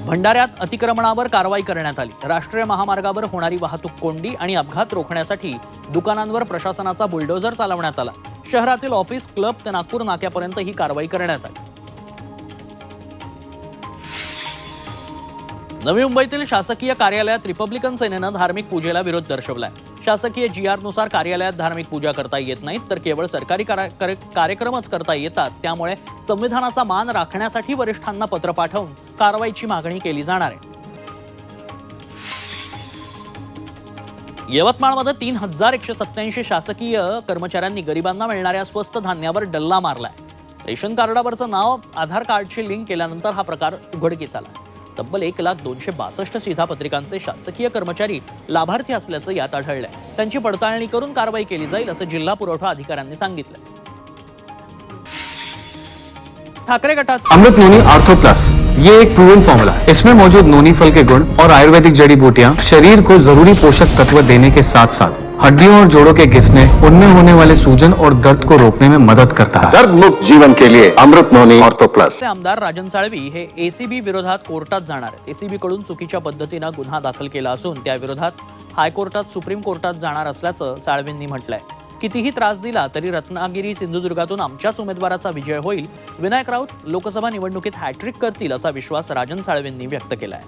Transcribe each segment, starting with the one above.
भंडाऱ्यात अतिक्रमणावर कारवाई करण्यात आली। राष्ट्रीय महामार्गावर होणारी वाहतूक कोंडी आणि अपघात रोखण्यासाठी दुकानांवर प्रशासनाचा बुलडोझर चालवण्यात आला। शहरातील ऑफिस, क्लब ते नागपूर नाक्यापर्यंत ही कारवाई करण्यात आली। नवी मुंबईतील शासकीय कार्यालयात रिपब्लिकन सेनेनं धार्मिक पूजेला विरोध दर्शवलाय। शासकीय GR नुसार कार्यालयात धार्मिक पूजा करता येत नाहीत, तर केवळ सरकारी कार्यक्रमच करता येतात। त्यामुळे संविधानाचा मान राखण्यासाठी वरिष्ठांना पत्र पाठवून कारवाईची मागणी केली जाणार आहे। यवतमाळमध्ये 3187 शासकीय कर्मचाऱ्यांनी गरिबांना मिळणाऱ्या स्वस्त धान्यावर डल्ला मारलाय। रेशन कार्डावरचं नाव आधार कार्डशी लिंक केल्यानंतर हा प्रकार उघडकीस आला। तब्बल 1,02,62 शिधापत्रिकांचे शासकीय कर्मचारी लाभार्थी असल्याचं यात आढळलंय। त्यांची पडताळणी करून कारवाई केली जाईल असं जिल्हा पुरवठा अधिकाऱ्यांनी सांगितलं। ठाकरे गटाचा अमृत नोनी आर्थो प्लस ये एक प्रूवन फॉर्मूला है। इसमें मौजूद नोनी फल के गुण और आयुर्वेदिक जड़ी बूटियां शरीर को जरूरी पोषक तत्व देने के साथ साथ हड्डियों और जोड़ों के घिसने, उनमें होने वाले सूजन और दर्द को रोकने में मदद करता है। दर्द मुक्त जीवन के लिए अमृत नोनी ऑर्थो प्लस। आमदार राजन साळवी हे ACB विरोधात कोर्टात जाणार आहेत। ACB कडून चुकीच्या पद्धतीने गुन्हा दाखल केला असून त्या विरोधात हायकोर्टात, सुप्रीम कोर्टात जाणार असल्याचं साळवींनी म्हटलंय। कितीही त्रास दिला तरी रत्नागिरी, सिंधुदुर्गातून आमच्याच उमेदवाराचा विजय होईल। विनायक राऊत लोकसभा निवडणुकीत हॅट्रिक करतील असा विश्वास राजन साळवींनी व्यक्त केलाय।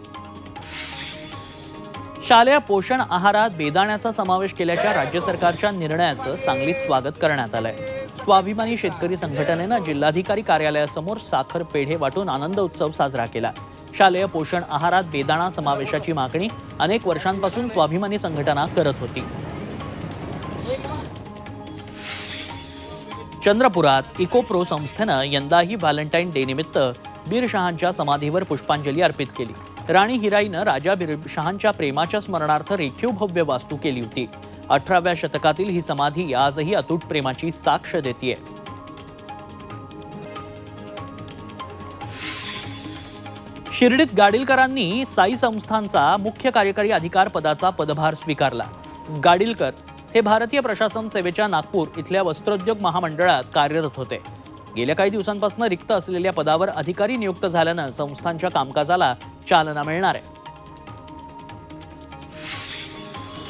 शालेय पोषण आहारात बेदाण्याचा समावेश केल्याच्या राज्य सरकारच्या निर्णयाचं सांगलीत स्वागत करण्यात आलंय। स्वाभिमानी शेतकरी संघटनेनं जिल्हाधिकारी कार्यालयासमोर साखर पेढे वाटून आनंद उत्सव साजरा केला। शालेय पोषण आहारात बेदाणा समावेशाची मागणी अनेक वर्षांपासून स्वाभिमानी संघटना करत होती। चंद्रपुरात इकोप्रो संस्थेनं यंदाही व्हॅलेंटाईन डे निमित्त बीरशहांच्या समाधीवर पुष्पांजली अर्पित केली। राणी हिराईनं राजा बीरशहांच्या प्रेमाच्या स्मरणार्थ रेखीव भव्य वास्तू केली होती। 18व्या शतकातील ही समाधी आजही अतूट प्रेमाची साक्ष देतीये। शिर्डीत गाडीलकरांनी साई संस्थांचा मुख्य कार्यकारी अधिकार पदाचा पदभार स्वीकारला। गाडीलकर हे भारतीय प्रशासन सेवेच्या नागपूर इथल्या वस्त्रोद्योग महामंडळात कार्यरत होते। गेल्या काही दिवसांपासून रिक्त असलेल्या पदावर अधिकारी नियुक्त झाल्यानं संस्थांच्या कामकाजाला चालना मिळणार आहे।